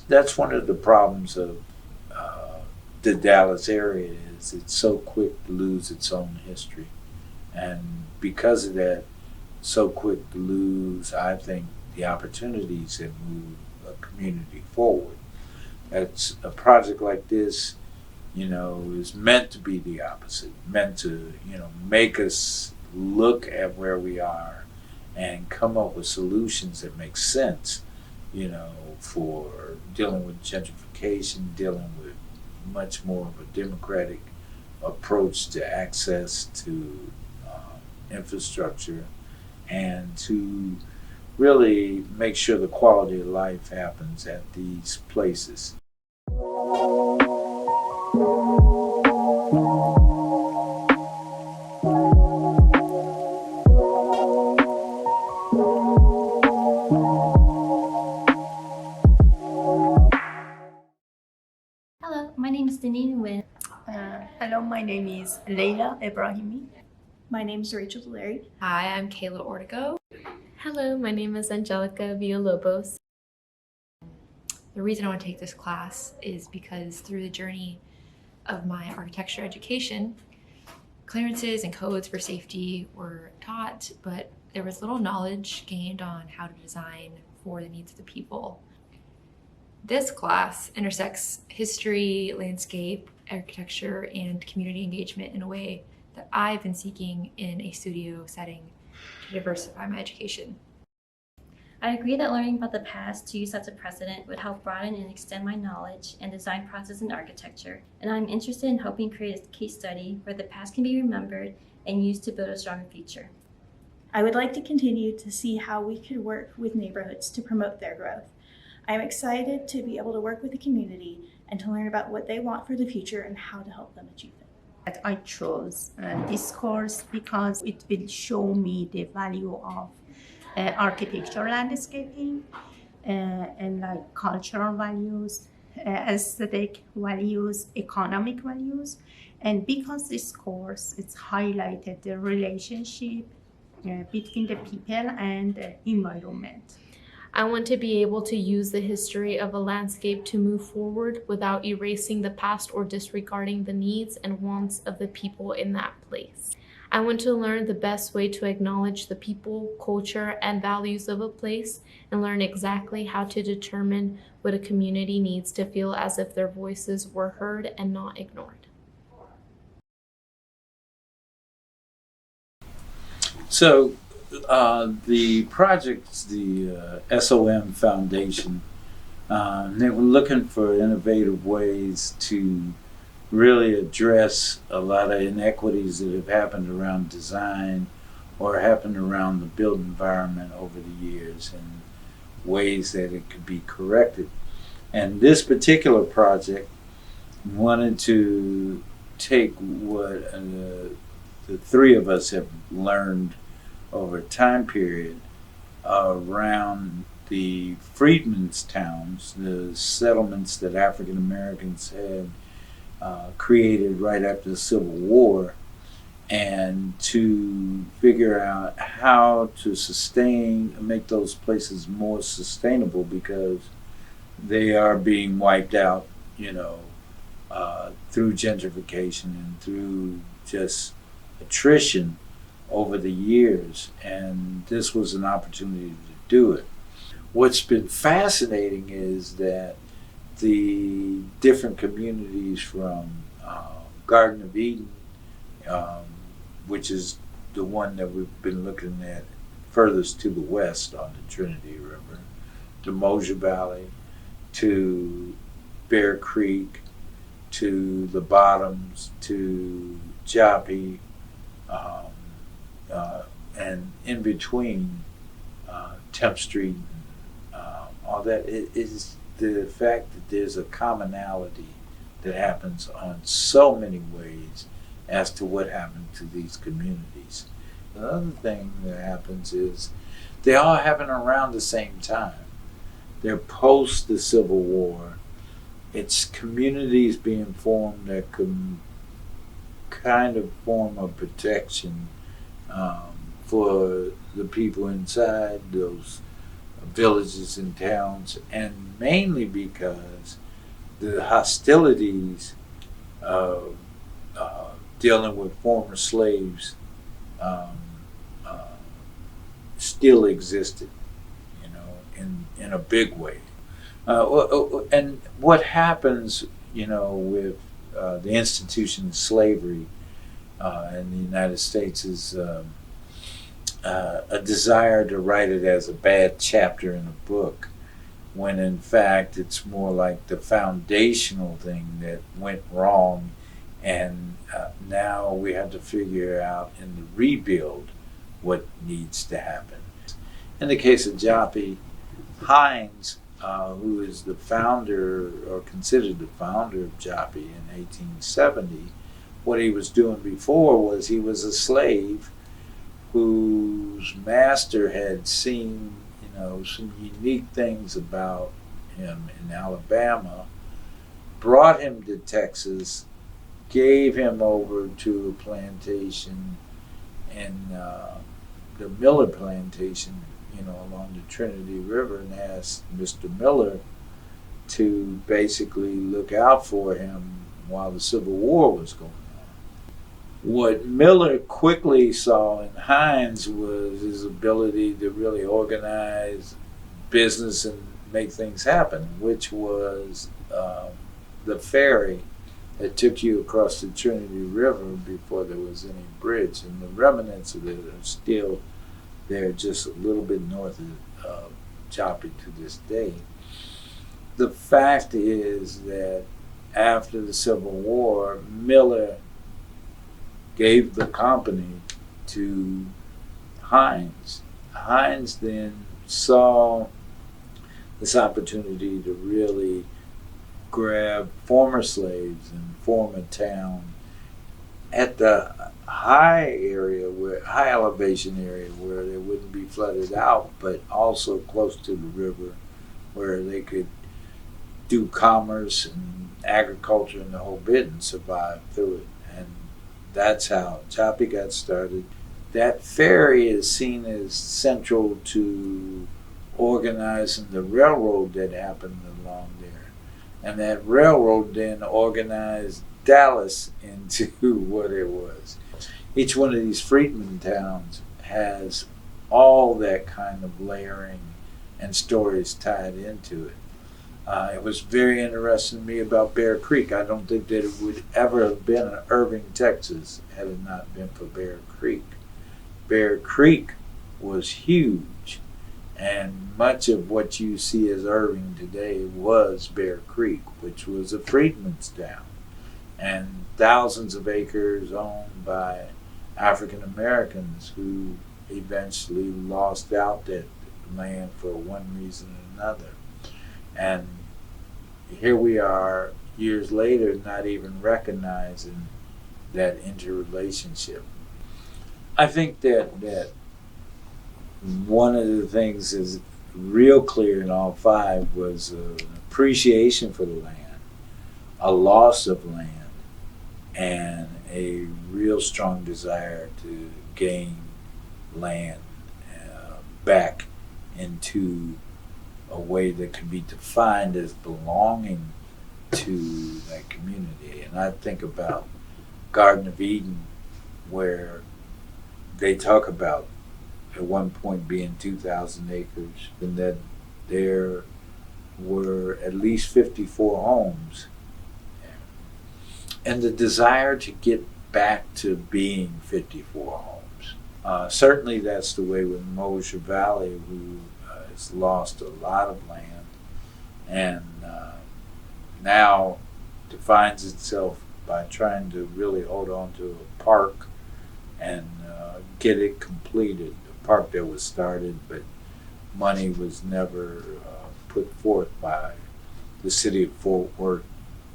that's one of the problems of the Dallas area is it's so quick to lose its own history. And because of that, so quick to lose, I think, the opportunities that move a community forward. It's a project like this, is meant to be the opposite, meant to, make us look at where we are and come up with solutions that make sense, for dealing with gentrification, dealing with much more of a democratic approach to access to infrastructure, and to really make sure the quality of life happens at these places. Hello, my name is Denise Wynn. Hello, my name is Leila Ibrahimi. My name is Rachel Deleri. Hi, I'm Kayla Ortego. Hello, my name is Angelica Villalobos. The reason I want to take this class is because through the journey of my architecture education, clearances and codes for safety were taught, but there was little knowledge gained on how to design for the needs of the people. This class intersects history, landscape, architecture, and community engagement in a way that I've been seeking in a studio setting to diversify my education. I agree that learning about the past to use as a precedent would help broaden and extend my knowledge and design process in architecture, and I'm interested in helping create a case study where the past can be remembered and used to build a stronger future. I would like to continue to see how we could work with neighborhoods to promote their growth. I am excited to be able to work with the community and to learn about what they want for the future and how to help them achieve it. I chose this course because it will show me the value of architectural landscaping and like cultural values, aesthetic values, economic values. And because this course, it's highlighted the relationship between the people and the environment. I want to be able to use the history of a landscape to move forward without erasing the past or disregarding the needs and wants of the people in that place. I want to learn the best way to acknowledge the people, culture, and values of a place, and learn exactly how to determine what a community needs to feel as if their voices were heard and not ignored. So the project, the SOM Foundation, they were looking for innovative ways to really address a lot of inequities that have happened around design or happened around the built environment over the years, and ways that it could be corrected. And this particular project wanted to take what the three of us have learned over a time period around the freedmen's towns, the settlements that African Americans had created right after the Civil War, and to figure out how to make those places more sustainable, because they are being wiped out, through gentrification and through just attrition over the years. And this was an opportunity to do it. What's been fascinating is that the different communities from Garden of Eden, which is the one that we've been looking at furthest to the west on the Trinity River, to Mosier Valley, to Bear Creek, to the Bottoms, to Joppee, and in between Temp Street, all that. It is the fact that there's a commonality that happens on so many ways as to what happened to these communities. The other thing that happens is they all happen around the same time. They're post the Civil War. It's communities being formed that can kind of form a protection for the people inside those villages and towns, and mainly because the hostilities of dealing with former slaves um, uh, still existed, you know, in a big way. And what happens, you know, with the institution of slavery in the United States is a desire to write it as a bad chapter in a book, when in fact it's more like the foundational thing that went wrong, and now we have to figure out in the rebuild what needs to happen. In the case of Joppee, Hines, who is the founder, or considered the founder of Joppee in 1870, what he was doing before was he was a slave whose master had seen, you know, some unique things about him in Alabama, brought him to Texas, gave him over to a plantation in the Miller plantation, you know, along the Trinity River, and asked Mr. Miller to basically look out for him while the Civil War was going on. What Miller quickly saw in Hines was his ability to really organize business and make things happen, which was the ferry that took you across the Trinity River before there was any bridge, and the remnants of it are still there, just a little bit north of Joppee to this day. The fact is that after the Civil War, Miller gave the company to Hines. Hines then saw this opportunity to really grab former slaves and form a town at the high elevation area where they wouldn't be flooded out, but also close to the river where they could do commerce and agriculture and the whole bit and survive through it. And that's how Joppee got started. That ferry is seen as central to organizing the railroad that happened along there. And that railroad then organized Dallas into what it was. Each one of these freedman towns has all that kind of layering and stories tied into it. It was very interesting to me about Bear Creek. I don't think that it would ever have been in Irving, Texas, had it not been for Bear Creek. Bear Creek was huge, and much of what you see as Irving today was Bear Creek, which was a freedman's town, and thousands of acres owned by African Americans who eventually lost out that land for one reason or another. And here we are years later not even recognizing that interrelationship. I think that one of the things is real clear in all five was an appreciation for the land, a loss of land, and a real strong desire to gain land back into a way that could be defined as belonging to that community. And I think about Garden of Eden, where they talk about at one point being 2,000 acres, and that there were at least 54 homes. And the desire to get back to being 54 homes. Certainly that's the way with Mosier Valley, who has lost a lot of land and now defines itself by trying to really hold on to a park and get it completed. A park that was started, but money was never put forth by the city of Fort Worth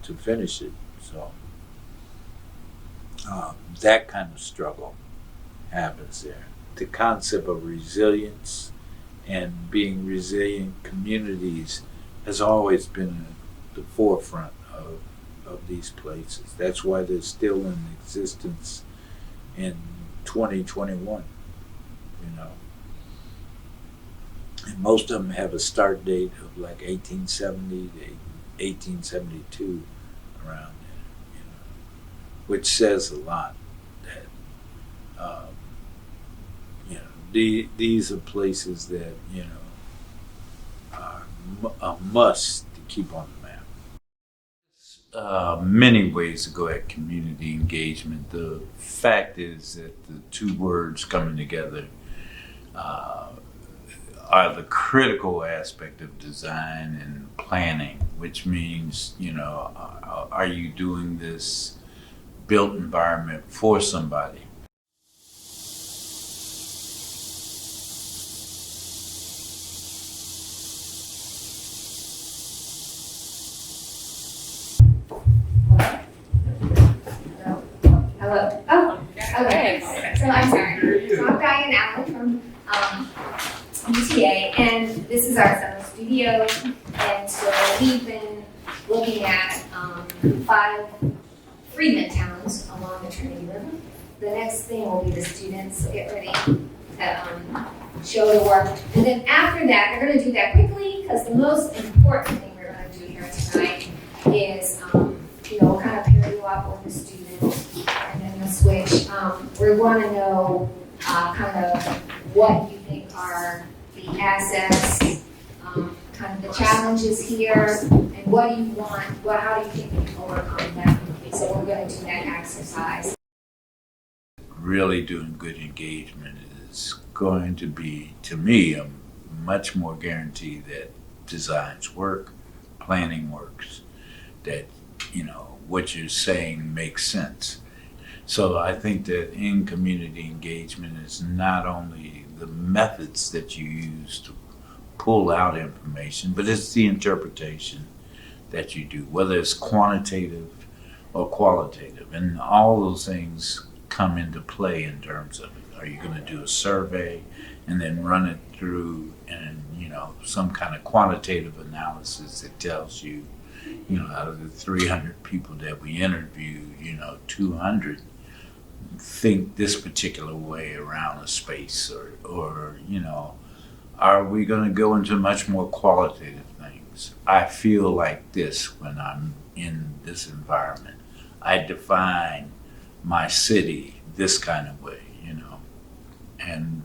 to finish it. So that kind of struggle happens there. The concept of resilience and being resilient communities has always been at the forefront of these places. That's why they're still in existence in 2021, you know. And most of them have a start date of like 1870 to 1872 around there, which says a lot that, these are places that, are a must to keep on the map. Many ways to go at community engagement. The fact is that the two words coming together are the critical aspect of design and planning, which means, are you doing this built environment for somebody? Hello. Oh, okay. So I'm sorry. So I'm Diane Jones-Allen from UTA, and this is our summer studio. And so we've been looking at 5 freedman towns along the Trinity River. The next thing will be the students. So get ready to show the work. And then after that, they're going to do that quickly because the most important thing we're going to do here tonight is, kind of pair you up with the students. And then the switch. We want to know kind of what you think are the assets, kind of the challenges here, and what do you want, how do you think we can overcome them? So we're going to do that exercise. Really doing good engagement is going to be, to me, a much more guarantee that designs work, planning works, that, what you're saying makes sense. So I think that in community engagement is not only the methods that you use to pull out information, but it's the interpretation that you do, whether it's quantitative or qualitative. And all those things come into play in terms of it. Are you going to do a survey and then run it through and, some kind of quantitative analysis that tells you, out of the 300 people that we interviewed, 200 think this particular way around a space, or are we going to go into much more qualitative things? I feel like this when I'm in this environment. I define my city this kind of way, and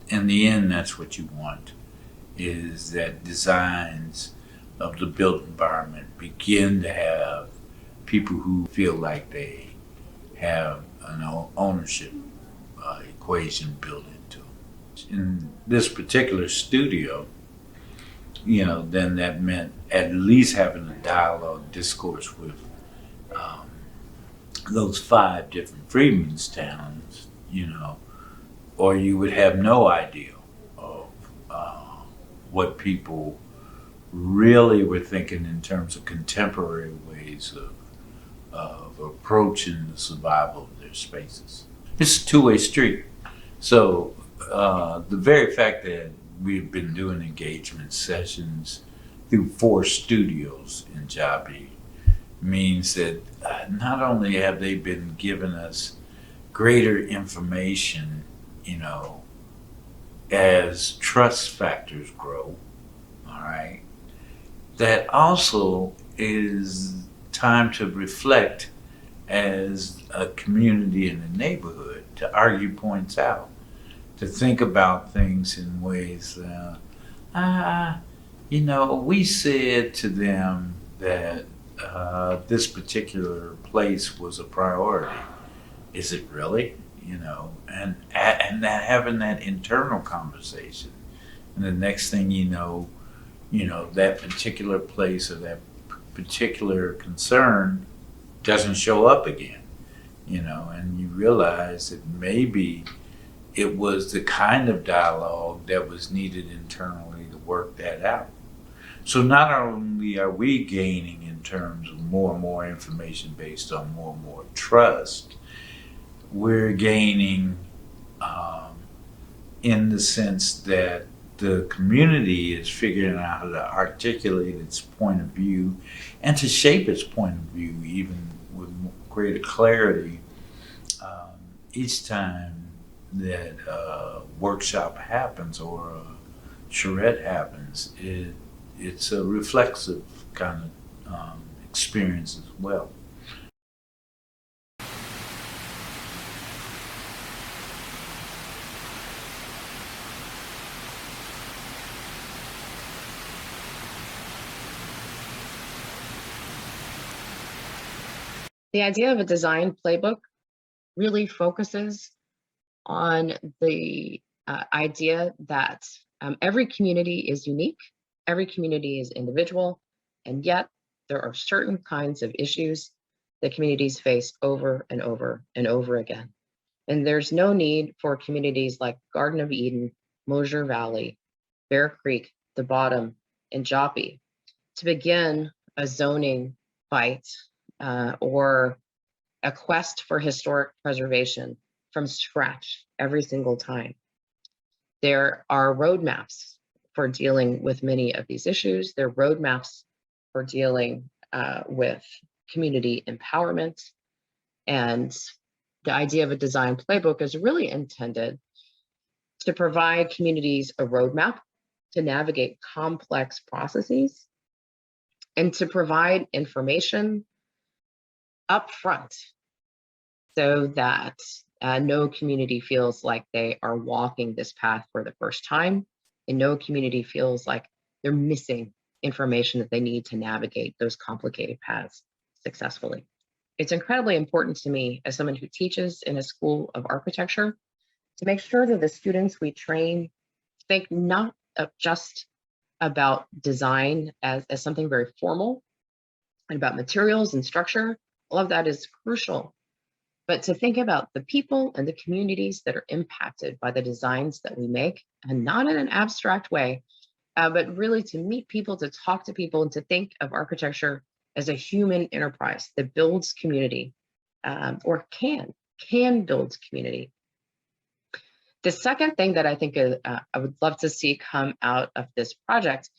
in the end, that's what you want, is that designs of the built environment begin to have people who feel like they have an ownership equation built into it. In this particular studio, then that meant at least having a dialogue, discourse with those 5 different freedmen's towns, or you would have no idea of what people really were thinking in terms of contemporary ways of approaching the survival of their spaces. It's a two-way street. So the very fact that we've been doing engagement sessions through 4 studios in Joppee means that not only have they been giving us greater information, as trust factors grow, all right, that also is time to reflect as a community in the neighborhood, to argue points out, to think about things in ways we said to them that this particular place was a priority. Is it really? And that having that internal conversation, and the next thing that particular place or that particular concern doesn't show up again, and you realize that maybe it was the kind of dialogue that was needed internally to work that out. So not only are we gaining in terms of more and more information based on more and more trust, we're gaining in the sense that the community is figuring out how to articulate its point of view and to shape its point of view even with greater clarity each time that a workshop happens or charrette happens, it's a reflexive kind of experience as well. The idea of a design playbook really focuses on the idea that every community is unique, every community is individual, and yet there are certain kinds of issues that communities face over and over and over again. And there's no need for communities like Garden of Eden, Mosier Valley, Bear Creek, The Bottom, and Joppee to begin a zoning fight or a quest for historic preservation from scratch every single time. There are roadmaps for dealing with many of these issues. There are roadmaps for dealing with community empowerment. And the idea of a design playbook is really intended to provide communities a roadmap to navigate complex processes and to provide information up front so that no community feels like they are walking this path for the first time, and no community feels like they're missing information that they need to navigate those complicated paths successfully. It's incredibly important to me as someone who teaches in a school of architecture to make sure that the students we train think not just about design as something very formal and about materials and structure. All of that is crucial, but to think about the people and the communities that are impacted by the designs that we make, and not in an abstract way, but really to meet people, to talk to people, and to think of architecture as a human enterprise that builds community, or can build community. The second thing that I think I would love to see come out of this project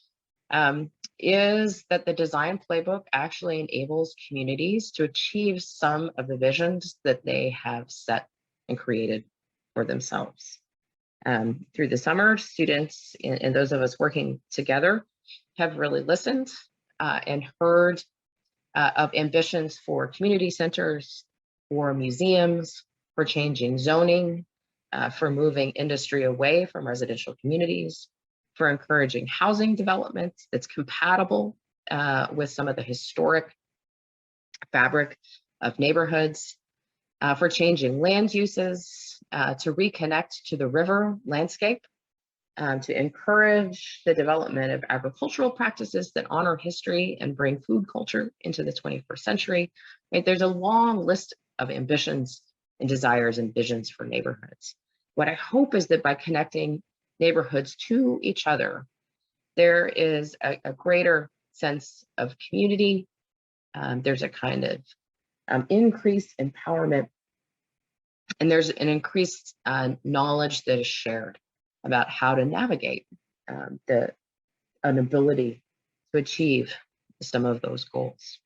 is that the design playbook actually enables communities to achieve some of the visions that they have set and created for themselves. Through the summer, students and those of us working together have really listened and heard of ambitions for community centers, for museums, for changing zoning, for moving industry away from residential communities, for encouraging housing development that's compatible with some of the historic fabric of neighborhoods, for changing land uses, to reconnect to the river landscape, to encourage the development of agricultural practices that honor history and bring food culture into the 21st century. Right? There's a long list of ambitions and desires and visions for neighborhoods. What I hope is that by connecting neighborhoods to each other, there is a greater sense of community. There's a kind of increased empowerment, and there's an increased knowledge that is shared about how to navigate an ability to achieve some of those goals.